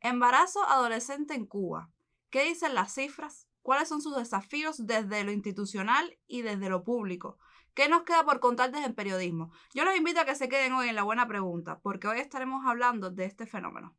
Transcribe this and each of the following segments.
Embarazo adolescente en Cuba. ¿Qué dicen las cifras? ¿Cuáles son sus desafíos desde lo institucional y desde lo público? ¿Qué nos queda por contar desde el periodismo? Yo los invito a que se queden hoy en La Buena Pregunta, porque hoy estaremos hablando de este fenómeno.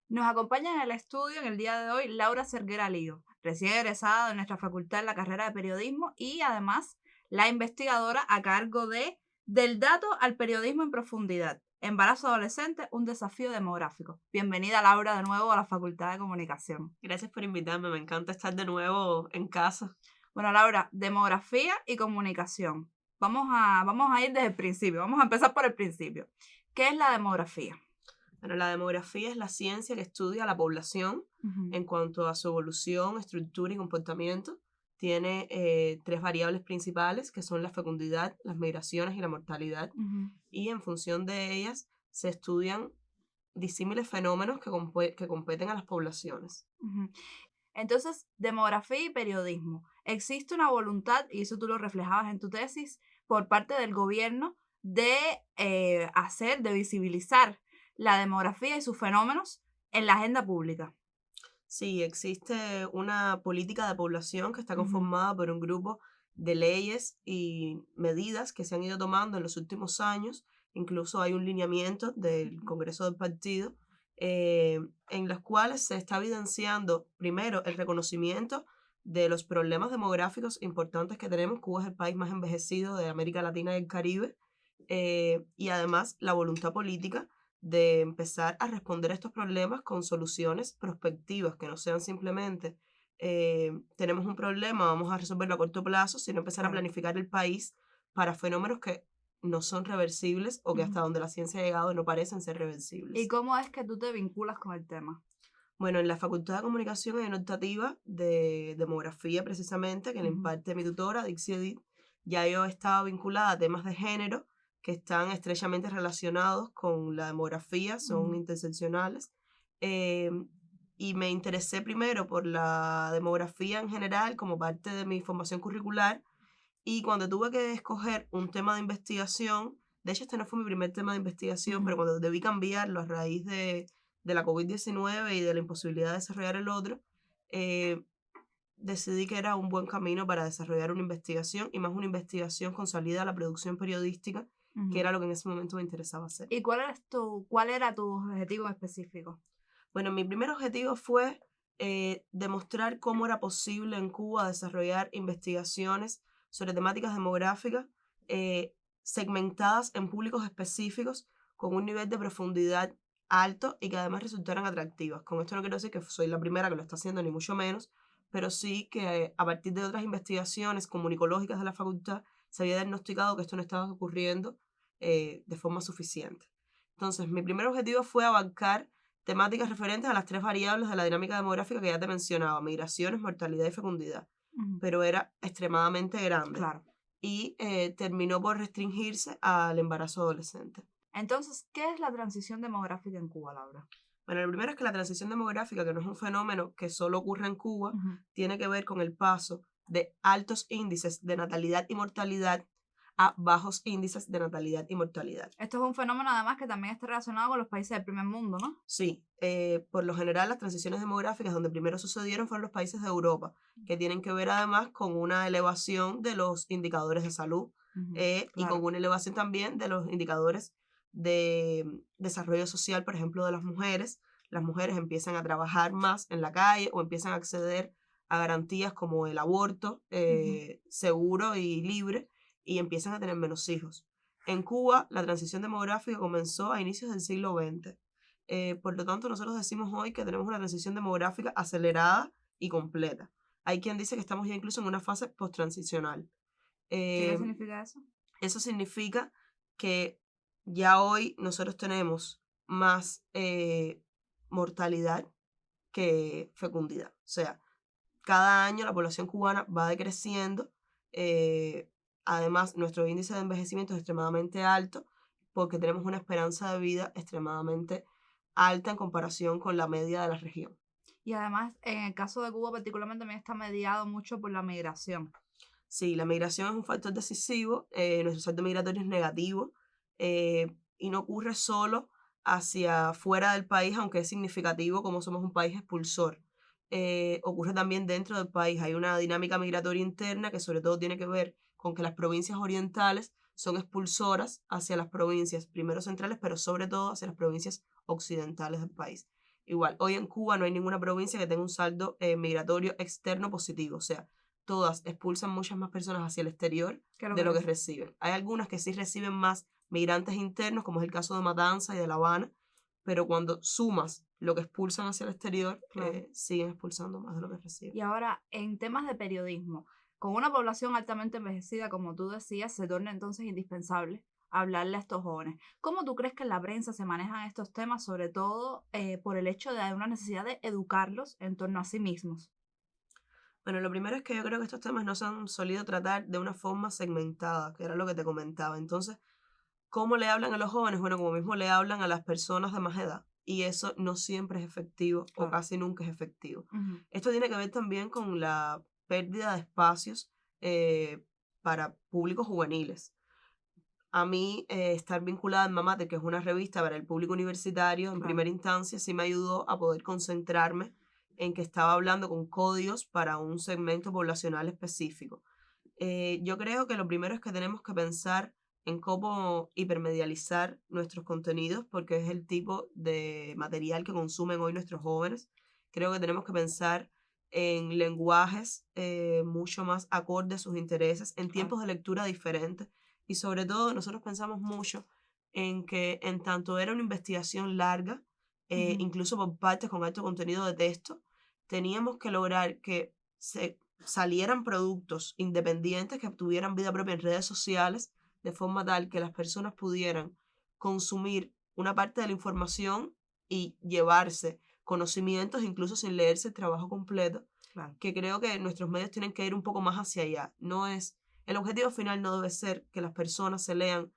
Nos acompaña en el estudio en el día de hoy Laura Cerguera Lío, recién egresada de nuestra facultad en la carrera de periodismo y además la investigadora a cargo de Del dato al periodismo en profundidad, embarazo adolescente, un desafío demográfico. Bienvenida Laura de nuevo a la Facultad de Comunicación. Gracias por invitarme, me encanta estar de nuevo en casa. Bueno Laura, demografía y comunicación. Vamos a ir desde el principio, vamos a empezar por el principio. ¿Qué es la demografía? Bueno, la demografía es la ciencia que estudia la población en cuanto a su evolución, estructura y comportamiento. Tiene tres variables principales que son la fecundidad, las migraciones y la mortalidad. Y en función de ellas se estudian disímiles fenómenos que competen a las poblaciones. Entonces, demografía y periodismo. ¿Existe una voluntad, y eso tú lo reflejabas en tu tesis, por parte del gobierno de de visibilizar la demografía y sus fenómenos en la agenda pública? Sí, existe una política de población que está conformada por un grupo de leyes y medidas que se han ido tomando en los últimos años. Incluso hay un lineamiento del Congreso del Partido en los cuales se está evidenciando primero el reconocimiento de los problemas demográficos importantes que tenemos. Cuba es el país más envejecido de América Latina y el Caribe, y además la voluntad política de empezar a responder a estos problemas con soluciones prospectivas, que no sean simplemente tenemos un problema, vamos a resolverlo a corto plazo, sino empezar a planificar el país para fenómenos que no son reversibles o que hasta donde la ciencia ha llegado no parecen ser reversibles. ¿Y cómo es que tú te vinculas con el tema? Bueno, en la Facultad de Comunicación hay una optativa de demografía precisamente que le imparte mi tutora, Dixie Edith. Ya yo estaba vinculada a temas de género que están estrechamente relacionados con la demografía, son interseccionales. Eh, y me interesé primero por la demografía en general como parte de mi formación curricular. Y cuando tuve que escoger un tema de investigación, de hecho este no fue mi primer tema de investigación, pero cuando debí cambiarlo a raíz de la COVID-19 y de la imposibilidad de desarrollar el otro, eh, decidí que era un buen camino para desarrollar una investigación y más una investigación con salida a la producción periodística, que era lo que en ese momento me interesaba hacer. ¿Y cuál era tu objetivo específico? Bueno, mi primer objetivo fue demostrar cómo era posible en Cuba desarrollar investigaciones sobre temáticas demográficas eh, segmentadas en públicos específicos con un nivel de profundidad alto y que además resultaran atractivas. Con esto no quiero decir que soy la primera que lo está haciendo, ni mucho menos, pero sí que a partir de otras investigaciones comunicológicas de la facultad se había diagnosticado que esto no estaba ocurriendo de forma suficiente. Entonces, mi primer objetivo fue abarcar temáticas referentes a las tres variables de la dinámica demográfica que ya te mencionaba, migraciones, mortalidad y fecundidad, pero era extremadamente grande. Claro. Y terminó por restringirse al embarazo adolescente. Entonces, ¿qué es la transición demográfica en Cuba, Laura? Bueno, lo primero es que la transición demográfica, que no es un fenómeno que solo ocurre en Cuba, tiene que ver con el paso de altos índices de natalidad y mortalidad a bajos índices de natalidad y mortalidad. Esto es un fenómeno además que también está relacionado con los países del primer mundo, ¿no? Sí, por lo general las transiciones demográficas donde primero sucedieron fueron los países de Europa, que tienen que ver además con una elevación de los indicadores de salud y con una elevación también de los indicadores de desarrollo social, por ejemplo, de las mujeres. Las mujeres empiezan a trabajar más en la calle o empiezan a acceder a garantías como el aborto seguro y libre y empiezan a tener menos hijos. En Cuba, la transición demográfica comenzó a inicios del siglo XX Por lo tanto, nosotros decimos hoy que tenemos una transición demográfica acelerada y completa. Hay quien dice que estamos ya incluso en una fase post-transicional. ¿Qué significa eso? Eso significa que ya hoy nosotros tenemos más mortalidad que fecundidad. O sea, cada año la población cubana va decreciendo. Además, nuestro índice de envejecimiento es extremadamente alto porque tenemos una esperanza de vida extremadamente alta en comparación con la media de la región. Y además, en el caso de Cuba particularmente, también está mediado mucho por la migración. Sí, la migración es un factor decisivo, nuestro saldo migratorio es negativo y no ocurre solo hacia fuera del país, aunque es significativo como somos un país expulsor. Ocurre también dentro del país. Hay una dinámica migratoria interna que sobre todo tiene que ver con que las provincias orientales son expulsoras hacia las provincias, primero centrales, pero sobre todo hacia las provincias occidentales del país. Igual, hoy en Cuba no hay ninguna provincia que tenga un saldo migratorio externo positivo, o sea, todas expulsan muchas más personas hacia el exterior ¿Qué es lo de que lo que recibe? reciben. Hay algunas que sí reciben más migrantes internos, como es el caso de Matanza y de La Habana, pero cuando sumas lo que expulsan hacia el exterior, Claro. siguen expulsando más de lo que reciben. Y ahora, en temas de periodismo, con una población altamente envejecida, como tú decías, se torna entonces indispensable hablarle a estos jóvenes. ¿Cómo tú crees que en la prensa se manejan estos temas, sobre todo por el hecho de una necesidad de educarlos en torno a sí mismos? Bueno, lo primero es que yo creo que estos temas no se han solido tratar de una forma segmentada, que era lo que te comentaba. Entonces, ¿cómo le hablan a los jóvenes? Bueno, como mismo le hablan a las personas de más edad. Y eso no siempre es efectivo o Claro. casi nunca es efectivo. Ujú. Esto tiene que ver también con la pérdida de espacios eh, para públicos juveniles. A mí, estar vinculada en Mamate, que es una revista para el público universitario, en Claro. primera instancia, sí me ayudó a poder concentrarme en que estaba hablando con códigos para un segmento poblacional específico. Yo creo que lo primero es que tenemos que pensar en cómo hipermedializar nuestros contenidos, porque es el tipo de material que consumen hoy nuestros jóvenes. Creo que tenemos que pensar en lenguajes mucho más acordes a sus intereses, en Claro. tiempos de lectura diferentes y sobre todo nosotros pensamos mucho en que en tanto era una investigación larga, Ujú. incluso por partes con alto contenido de texto, teníamos que lograr que se salieran productos independientes que tuvieran vida propia en redes sociales, de forma tal que las personas pudieran consumir una parte de la información y llevarse conocimientos, incluso sin leerse el trabajo completo, Claro. que creo que nuestros medios tienen que ir un poco más hacia allá. No es, el objetivo final no debe ser que las personas se lean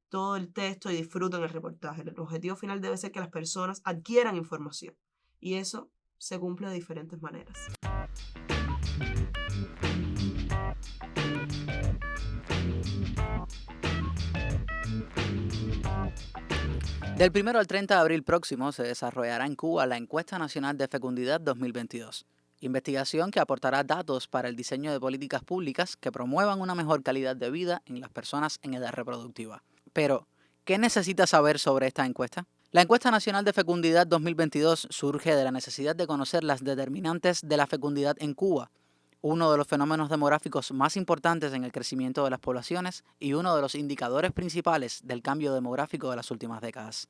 todo el texto y disfruten el reportaje. El objetivo final debe ser que las personas adquieran información. Y eso se cumple de diferentes maneras. Del 1 al 30 de abril próximo se desarrollará en Cuba la Encuesta Nacional de Fecundidad 2022, investigación que aportará datos para el diseño de políticas públicas que promuevan una mejor calidad de vida en las personas en edad reproductiva. Pero, ¿qué necesitas saber sobre esta encuesta? La Encuesta Nacional de Fecundidad 2022 surge de la necesidad de conocer las determinantes de la fecundidad en Cuba, uno de los fenómenos demográficos más importantes en el crecimiento de las poblaciones y uno de los indicadores principales del cambio demográfico de las últimas décadas.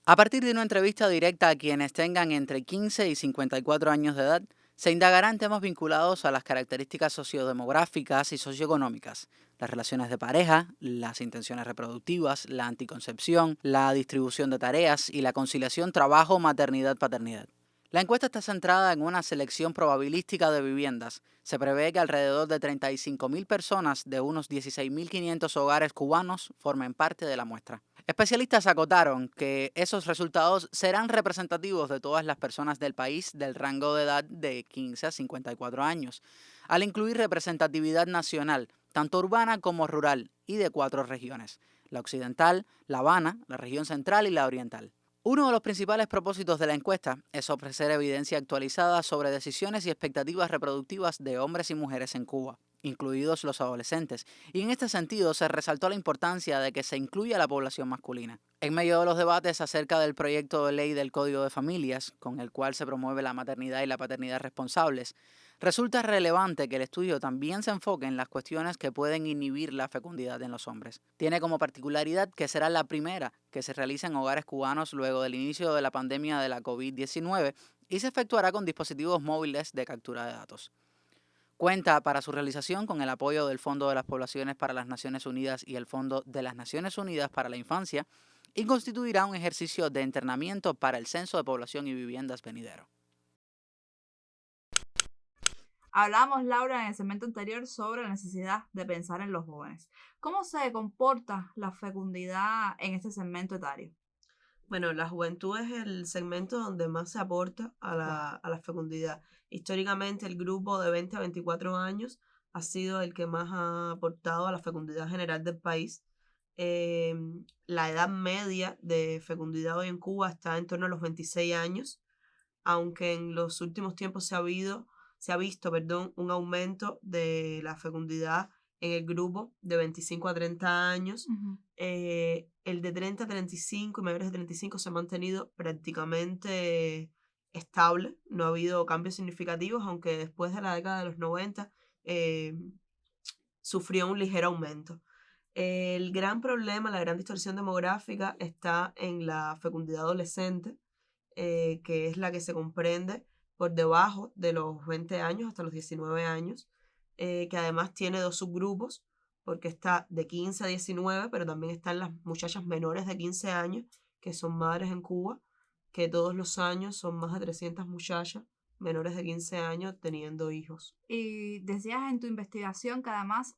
A partir de una entrevista directa a quienes tengan entre 15 y 54 años de edad, se indagarán temas vinculados a las características sociodemográficas y socioeconómicas, las relaciones de pareja, las intenciones reproductivas, la anticoncepción, la distribución de tareas y la conciliación trabajo-maternidad-paternidad. La encuesta está centrada en una selección probabilística de viviendas. Se prevé que alrededor de 35.000 personas de unos 16.500 hogares cubanos formen parte de la muestra. Especialistas acotaron que esos resultados serán representativos de todas las personas del país del rango de edad de 15 a 54 años, al incluir representatividad nacional, tanto urbana como rural, y de 4 regiones: la occidental, La Habana, la región central y la oriental. Uno de los principales propósitos de la encuesta es ofrecer evidencia actualizada sobre decisiones y expectativas reproductivas de hombres y mujeres en Cuba, incluidos los adolescentes, y en este sentido se resaltó la importancia de que se incluya a la población masculina. En medio de los debates acerca del proyecto de ley del Código de Familias, con el cual se promueve la maternidad y la paternidad responsables, Resulta relevante que el estudio también se enfoque en las cuestiones que pueden inhibir la fecundidad en los hombres. Tiene como particularidad que será la primera que se realiza en hogares cubanos luego del inicio de la pandemia de la COVID-19 y se efectuará con dispositivos móviles de captura de datos. Cuenta para su realización con el apoyo del Fondo de las Poblaciones para las Naciones Unidas y el Fondo de las Naciones Unidas para la Infancia y constituirá un ejercicio de entrenamiento para el Censo de Población y Viviendas venidero. Hablamos, Laura, en el segmento anterior sobre la necesidad de pensar en los jóvenes. ¿Cómo se comporta la fecundidad en este segmento etario? Bueno, la juventud es el segmento donde más se aporta a la fecundidad. Históricamente, el grupo de 20 a 24 años ha sido el que más ha aportado a la fecundidad general del país. La edad media de fecundidad hoy en Cuba está en torno a los 26 años, aunque en los últimos tiempos se ha visto, un aumento de la fecundidad en el grupo de 25 a 30 años. El de 30 a 35 y mayores de 35 se ha mantenido prácticamente estable. No ha habido cambios significativos, aunque después de la década de los 90 sufrió un ligero aumento. El gran problema, la gran distorsión demográfica está en la fecundidad adolescente, que es la que se comprende por debajo de los 20 años hasta los 19 años, que además tiene dos subgrupos, porque está de 15 a 19, pero también están las muchachas menores de 15 años, que son madres en Cuba, que todos los años son más de 300 muchachas menores de 15 años teniendo hijos. Y decías en tu investigación que además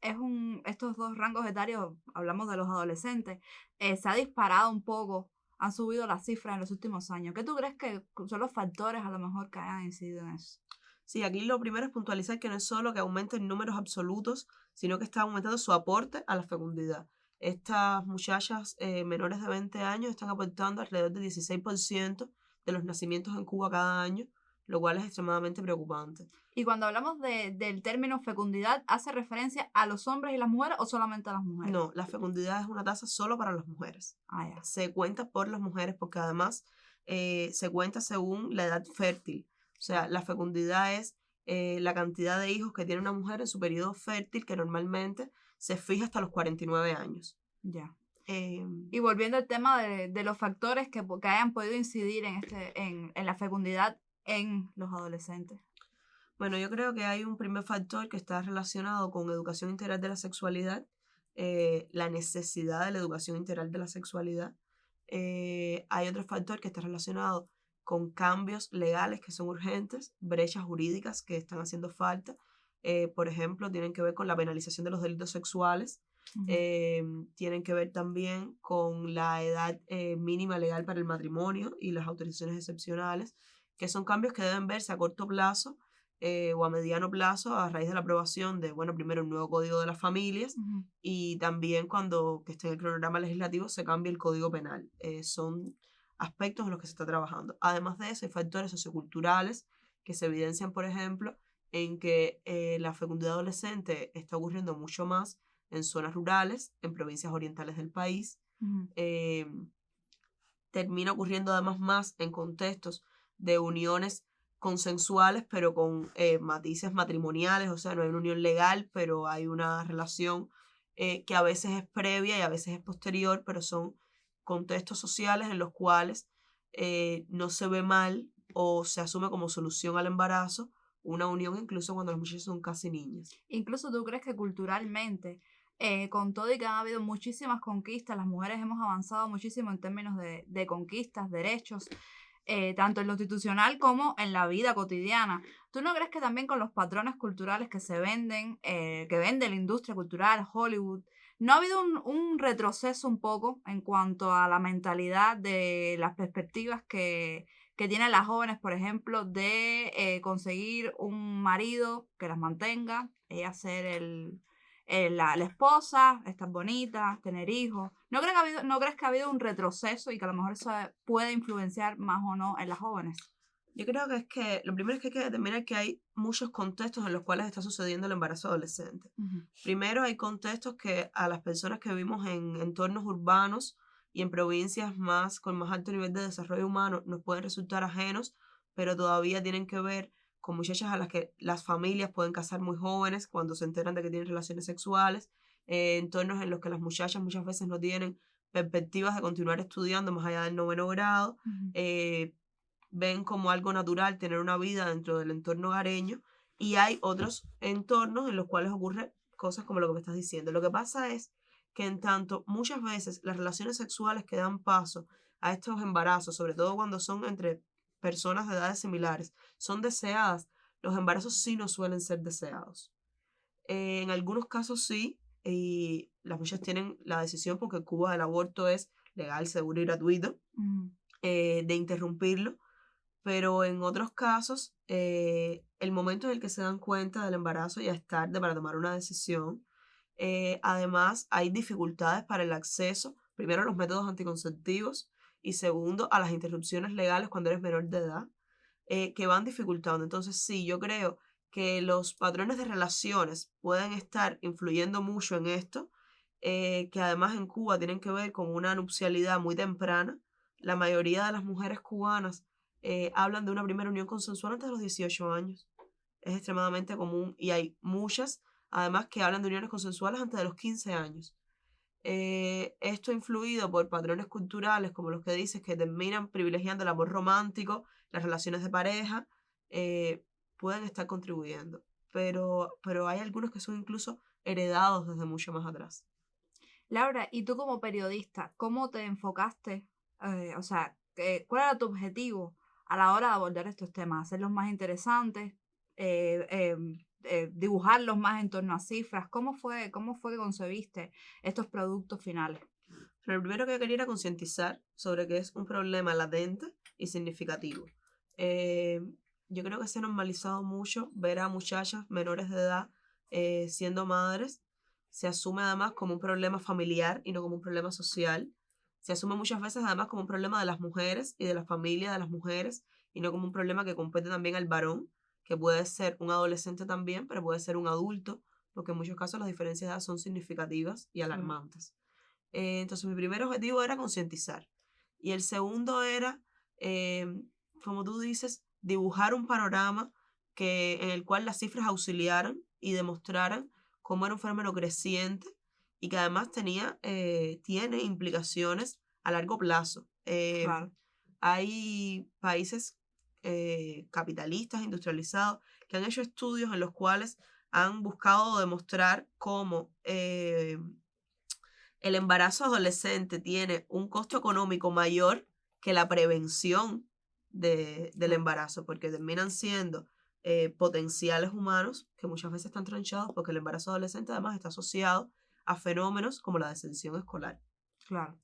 estos dos rangos etarios, hablamos de los adolescentes, se ha disparado un poco, han subido las cifras en los últimos años. ¿Qué tú crees que son los factores a lo mejor que hayan incidido en eso? Sí, aquí lo primero es puntualizar que no es solo que aumenten números absolutos, sino que está aumentando su aporte a la fecundidad. Estas muchachas menores de 20 años están aportando alrededor del 16% de los nacimientos en Cuba cada año, lo cual es extremadamente preocupante. Y cuando hablamos del término fecundidad, ¿hace referencia a los hombres y las mujeres o solamente a las mujeres? No, la fecundidad es una tasa solo para las mujeres. Ya. Se cuenta por las mujeres porque además se cuenta según la edad fértil. O sea, la fecundidad es la cantidad de hijos que tiene una mujer en su periodo fértil, que normalmente se fija hasta los 49 años. Ya. Y volviendo al tema de los factores que hayan podido incidir en la fecundidad en los adolescentes. Bueno, yo creo que hay un primer factor que está relacionado con educación integral de la sexualidad, la necesidad de la educación integral de la sexualidad. Hay otro factor que está relacionado con cambios legales que son urgentes, brechas jurídicas que están haciendo falta. Por ejemplo, tienen que ver con la penalización de los delitos sexuales. Tienen que ver también con la edad mínima legal para el matrimonio y las autorizaciones excepcionales, que son cambios que deben verse a corto plazo o a mediano plazo a raíz de la aprobación de, primero el nuevo Código de las Familias y también cuando que esté en el cronograma legislativo se cambie el Código Penal. Son aspectos en los que se está trabajando. Además de eso, hay factores socioculturales que se evidencian, por ejemplo, en que la fecundidad adolescente está ocurriendo mucho más en zonas rurales, en provincias orientales del país. Termina ocurriendo además más en contextos de uniones consensuales, pero con matices matrimoniales, o sea, no hay una unión legal, pero hay una relación que a veces es previa y a veces es posterior, pero son contextos sociales en los cuales no se ve mal o se asume como solución al embarazo una unión incluso cuando las muchachas son casi niñas. Incluso tú crees que culturalmente, con todo y que ha habido muchísimas conquistas, las mujeres hemos avanzado muchísimo en términos de conquistas, derechos, tanto en lo institucional como en la vida cotidiana. ¿Tú no crees que también con los patrones culturales que se venden, que vende la industria cultural, Hollywood, no ha habido un retroceso un poco en cuanto a la mentalidad de las perspectivas que tienen las jóvenes, por ejemplo, de conseguir un marido que las mantenga, ella ser la esposa, estar bonita, tener hijos? ¿No crees que ha habido un retroceso y que a lo mejor eso puede influenciar más o no en las jóvenes? Yo creo que es que lo primero es que hay que determinar que hay muchos contextos en los cuales está sucediendo el embarazo adolescente. Primero, hay contextos que a las personas que vivimos en entornos urbanos y en provincias con más alto nivel de desarrollo humano nos pueden resultar ajenos, pero todavía tienen que ver con muchachas a las que las familias pueden casar muy jóvenes cuando se enteran de que tienen relaciones sexuales, entornos en los que las muchachas muchas veces no tienen perspectivas de continuar estudiando más allá del 9º grado, ven como algo natural tener una vida dentro del entorno hogareño, y hay otros entornos en los cuales ocurren cosas como lo que me estás diciendo. Lo que pasa es que en tanto muchas veces las relaciones sexuales que dan paso a estos embarazos, sobre todo cuando son entre personas de edades similares, son deseadas, los embarazos sí no suelen ser deseados. En algunos casos sí, y las muchachas tienen la decisión, porque en Cuba el aborto es legal, seguro y gratuito, de interrumpirlo, pero en otros casos el momento en el que se dan cuenta del embarazo ya es tarde para tomar una decisión. Además, hay dificultades para el acceso, primero a los métodos anticonceptivos y segundo a las interrupciones legales cuando eres menor de edad, que van dificultando. Entonces, sí, yo creo que los patrones de relaciones pueden estar influyendo mucho en esto, que además en Cuba tienen que ver con una nupcialidad muy temprana. La mayoría de las mujeres cubanas hablan de una primera unión consensual antes de los 18 años. Es extremadamente común y hay muchas, además, que hablan de uniones consensuales antes de los 15 años. Esto influido por patrones culturales como los que dices, que terminan privilegiando el amor romántico, las relaciones de pareja, pueden estar contribuyendo. Pero hay algunos que son incluso heredados desde mucho más atrás. Laura, y tú como periodista, ¿cómo te enfocaste? O sea, ¿cuál era tu objetivo a la hora de abordar estos temas? ¿Hacerlos más interesantes? ¿Dibujarlos más en torno a cifras? ¿Cómo fue que concebiste estos productos finales? Pero lo primero que quería era concientizar sobre que es un problema latente y significativo. Yo creo que se ha normalizado mucho ver a muchachas menores de edad siendo madres. Se asume además como un problema familiar y no como un problema social. Se asume muchas veces además como un problema de las mujeres y de la familia de las mujeres y no como un problema que compete también al varón, que puede ser un adolescente también, pero puede ser un adulto, porque en muchos casos las diferencias de edad son significativas y alarmantes. Entonces mi primer objetivo era concientizar. Y el segundo era, como tú dices, dibujar un panorama en el cual las cifras auxiliaran y demostraran cómo era un fenómeno creciente y que además tiene implicaciones a largo plazo. Claro. Hay países capitalistas, industrializados, que han hecho estudios en los cuales han buscado demostrar cómo el embarazo adolescente tiene un costo económico mayor que la prevención del embarazo, porque terminan siendo potenciales humanos que muchas veces están tranchados, porque el embarazo adolescente además está asociado a fenómenos como la deserción escolar. Claro.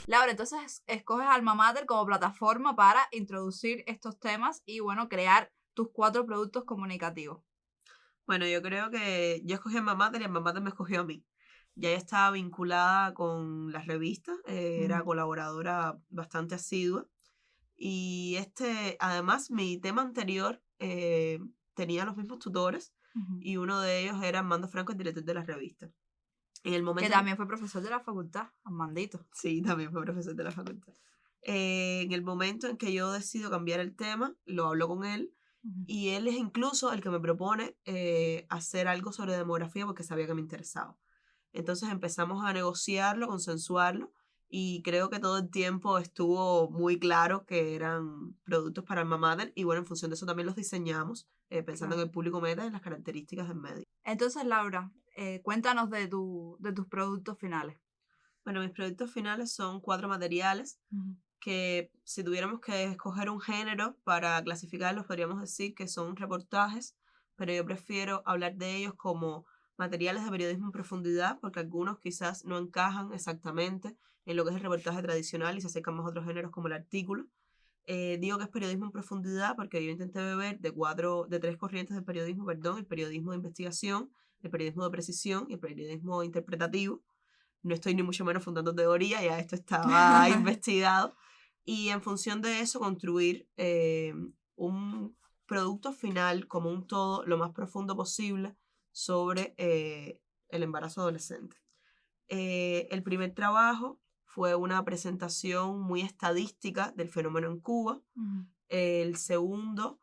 Laura, entonces escoges Alma Mater como plataforma para introducir estos temas y, bueno, crear tus 4 productos comunicativos. Bueno, yo creo que yo escogí a Alma Mater y Alma Mater me escogió a mí. Ya ella estaba vinculada con las revistas, era colaboradora bastante asidua. Y además, mi tema anterior tenía los mismos tutores y uno de ellos era Armando Franco, el director de la revista. En el momento que también fue profesor de la facultad, Armandito. Sí, también fue profesor de la facultad. En el momento en que yo decido cambiar el tema, lo hablo con él y él es incluso el que me propone hacer algo sobre demografía porque sabía que me interesaba. Entonces empezamos a negociarlo, consensuarlo y creo que todo el tiempo estuvo muy claro que eran productos para Alma Mater y bueno, en función de eso también los diseñamos pensando en el público meta y en las características del medio. Entonces, Laura, cuéntanos de tus productos finales. Bueno, mis productos finales son 4 materiales que si tuviéramos que escoger un género para clasificarlos, podríamos decir que son reportajes, pero yo prefiero hablar de ellos como materiales de periodismo en profundidad, porque algunos quizás no encajan exactamente en lo que es el reportaje tradicional y se acercan más a otros géneros como el artículo. Digo que es periodismo en profundidad porque yo intenté beber de 3 corrientes del periodismo, el periodismo de investigación, el periodismo de precisión y el periodismo interpretativo. No estoy ni mucho menos fundando teoría, ya esto estaba investigado. Y en función de eso construir un producto final como un todo lo más profundo posible sobre el embarazo adolescente. El primer trabajo fue una presentación muy estadística del fenómeno en Cuba. El segundo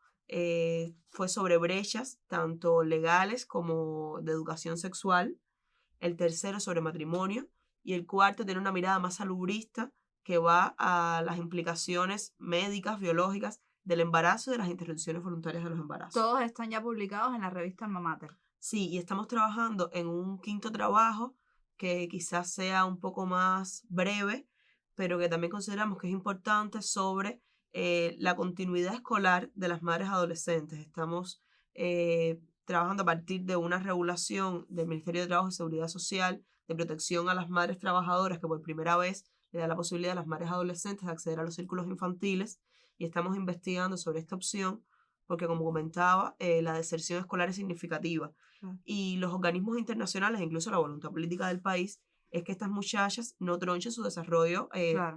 fue sobre brechas, tanto legales como de educación sexual. El tercero sobre matrimonio. Y el cuarto tiene una mirada más salubrista que va a las implicaciones médicas, biológicas del embarazo y de las interrupciones voluntarias de los embarazos. Todos están ya publicados en la revista Alma Mater. Sí, y estamos trabajando en un quinto trabajo que quizás sea un poco más breve, pero que también consideramos que es importante sobre la continuidad escolar de las madres adolescentes. Estamos trabajando a partir de una regulación del Ministerio de Trabajo y Seguridad Social de protección a las madres trabajadoras que por primera vez le da la posibilidad a las madres adolescentes de acceder a los círculos infantiles, y estamos investigando sobre esta opción porque, como comentaba, la deserción escolar es significativa. Y los organismos internacionales, incluso la voluntad política del país, es que estas muchachas no tronchen su desarrollo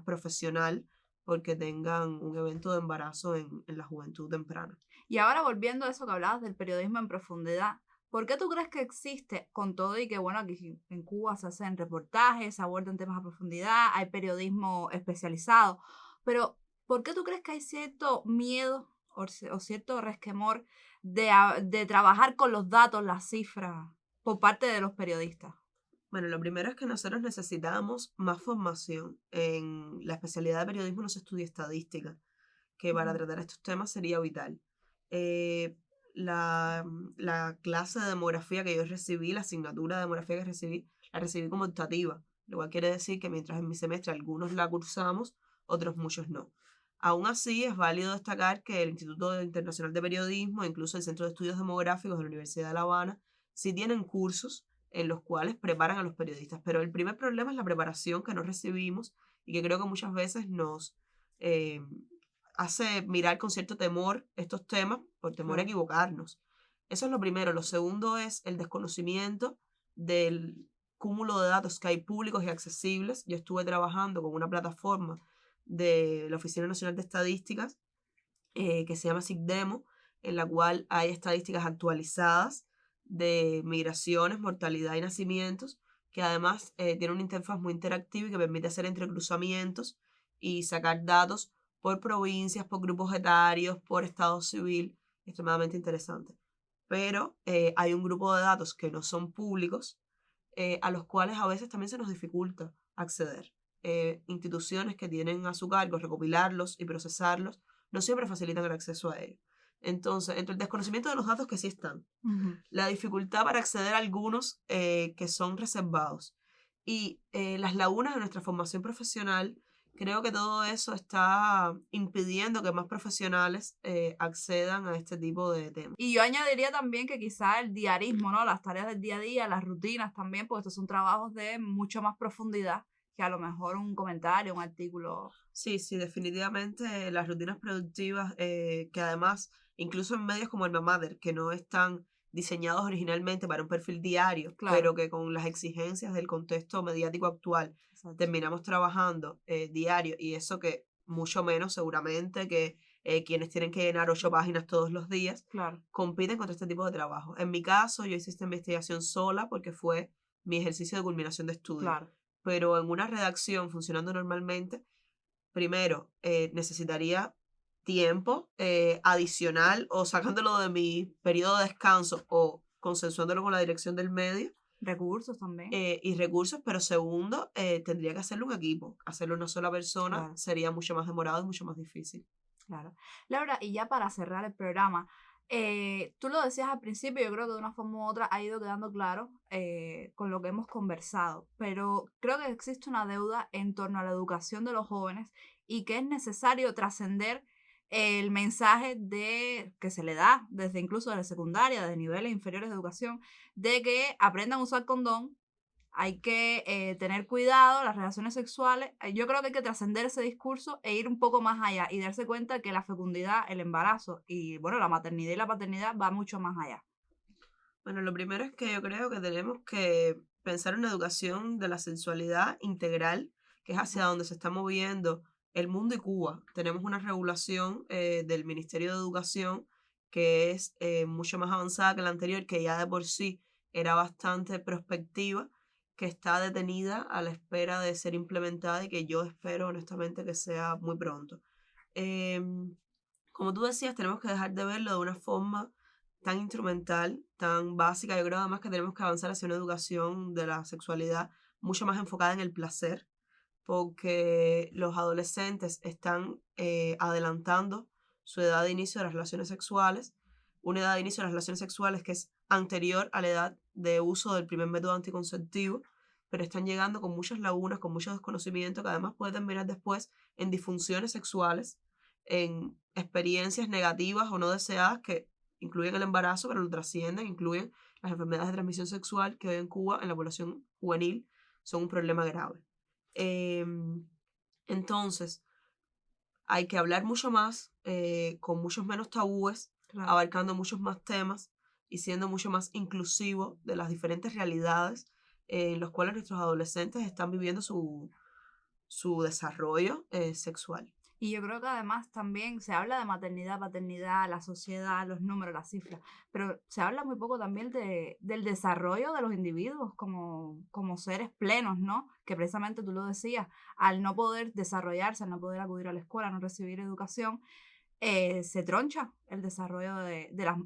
profesional porque tengan un evento de embarazo en la juventud temprana. Y ahora, volviendo a eso que hablabas del periodismo en profundidad, ¿por qué tú crees que existe, con todo y que, bueno, aquí en Cuba se hacen reportajes, se abordan temas a profundidad, hay periodismo especializado, pero ¿por qué tú crees que hay cierto miedo o cierto resquemor de trabajar con los datos, las cifras, por parte de los periodistas? Bueno, lo primero es que nosotros necesitamos más formación. En la especialidad de periodismo no se estudia estadística, que para tratar estos temas sería vital. La clase de demografía que yo recibí, la asignatura de demografía que recibí, la recibí como optativa, lo cual quiere decir que mientras en mi semestre algunos la cursamos, otros muchos no. Aún así, es válido destacar que el Instituto Internacional de Periodismo, incluso el Centro de Estudios Demográficos de la Universidad de La Habana, sí tienen cursos en los cuales preparan a los periodistas, pero el primer problema es la preparación que no recibimos y que creo que muchas veces nos hace mirar con cierto temor estos temas por temor a equivocarnos. Eso es lo primero. Lo segundo es el desconocimiento del cúmulo de datos que hay públicos y accesibles. Yo estuve trabajando con una plataforma de la Oficina Nacional de Estadísticas que se llama SIGDEMO, en la cual hay estadísticas actualizadas de migraciones, mortalidad y nacimientos, que además tiene una interfaz muy interactiva y que permite hacer entrecruzamientos y sacar datos por provincias, por grupos etarios, por estado civil, extremadamente interesante. Pero hay un grupo de datos que no son públicos, a los cuales a veces también se nos dificulta acceder. Instituciones que tienen a su cargo recopilarlos y procesarlos no siempre facilitan el acceso a ellos. Entonces, entre el desconocimiento de los datos que sí están, la dificultad para acceder a algunos que son reservados y las lagunas de nuestra formación profesional, creo que todo eso está impidiendo que más profesionales accedan a este tipo de temas. Y yo añadiría también que quizá el diarismo, ¿no? Las tareas del día a día, las rutinas también, porque estos son trabajos de mucho más profundidad que a lo mejor un comentario, un artículo. Sí, definitivamente las rutinas productivas, que además, incluso en medios como Alma Mater, que no están diseñados originalmente para un perfil diario, pero que con las exigencias del contexto mediático actual terminamos trabajando diario, y eso que mucho menos seguramente que quienes tienen que llenar 8 páginas todos los días, compiten contra este tipo de trabajo. En mi caso, yo hice esta investigación sola porque fue mi ejercicio de culminación de estudio. Pero en una redacción funcionando normalmente, primero necesitaría tiempo adicional, o sacándolo de mi periodo de descanso o consensuándolo con la dirección del medio. Recursos también. Y recursos, pero segundo, tendría que hacerlo un equipo. Hacerlo una sola persona sería mucho más demorado y mucho más difícil. Claro. Laura, y ya para cerrar el programa, tú lo decías al principio, yo creo que de una forma u otra ha ido quedando claro con lo que hemos conversado, pero creo que existe una deuda en torno a la educación de los jóvenes y que es necesario trascender el mensaje que se le da desde incluso de la secundaria, de niveles inferiores de educación, de que aprendan a usar condón. Hay que tener cuidado, las relaciones sexuales. Yo creo que hay que trascender ese discurso e ir un poco más allá y darse cuenta que la fecundidad, el embarazo y, bueno, la maternidad y la paternidad va mucho más allá. Bueno, lo primero es que yo creo que tenemos que pensar en una educación de la sexualidad integral, que es hacia donde se está moviendo el mundo y Cuba. Tenemos una regulación del Ministerio de Educación que es mucho más avanzada que la anterior, que ya de por sí era bastante prospectiva, que está detenida a la espera de ser implementada y que yo espero honestamente que sea muy pronto. Como tú decías, tenemos que dejar de verlo de una forma tan instrumental, tan básica. Yo creo además que tenemos que avanzar hacia una educación de la sexualidad mucho más enfocada en el placer, porque los adolescentes están adelantando su edad de inicio de las relaciones sexuales, una edad de inicio de las relaciones sexuales que es anterior a la edad de uso del primer método anticonceptivo, pero están llegando con muchas lagunas, con mucho desconocimiento, que además puede terminar después en disfunciones sexuales, en experiencias negativas o no deseadas que incluyen el embarazo, pero lo trascienden, incluyen las enfermedades de transmisión sexual que hoy en Cuba, en la población juvenil, son un problema grave. Entonces, hay que hablar mucho más, con muchos menos tabúes, Claro. abarcando muchos más temas y siendo mucho más inclusivo de las diferentes realidades en las cuales nuestros adolescentes están viviendo su desarrollo sexual. Y yo creo que además también se habla de maternidad, paternidad, la sociedad, los números, las cifras, pero se habla muy poco también del desarrollo de los individuos como seres plenos, ¿no? Que precisamente tú lo decías, al no poder desarrollarse, al no poder acudir a la escuela, no recibir educación, se troncha el desarrollo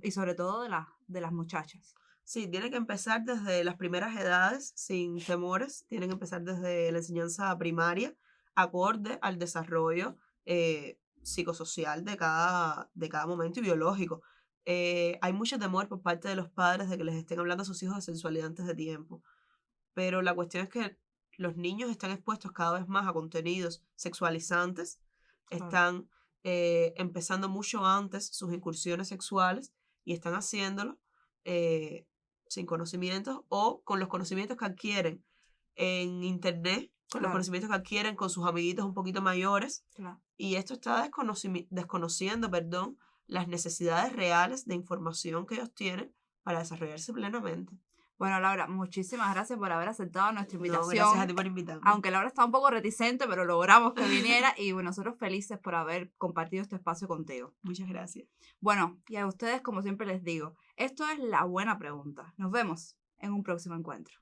y sobre todo de las muchachas. Sí, tiene que empezar desde las primeras edades, sin temores, tienen que empezar desde la enseñanza primaria, acorde al desarrollo psicosocial de cada momento y biológico. Hay mucho temor por parte de los padres de que les estén hablando a sus hijos de sexualidad antes de tiempo, pero la cuestión es que los niños están expuestos cada vez más a contenidos sexualizantes, Claro. están empezando mucho antes sus incursiones sexuales y están haciéndolo sin conocimientos o con los conocimientos que adquieren en internet, con los Claro. conocimientos que adquieren con sus amiguitos un poquito mayores. Claro. Y esto está desconociendo, las necesidades reales de información que ellos tienen para desarrollarse plenamente. Bueno, Laura, muchísimas gracias por haber aceptado nuestra No, invitación. gracias a ti por invitarme. Aunque Laura está un poco reticente, pero logramos que viniera y bueno, nosotros felices por haber compartido este espacio contigo. Muchas gracias. Bueno, y a ustedes, como siempre les digo, esto es La Buena Pregunta. Nos vemos en un próximo encuentro.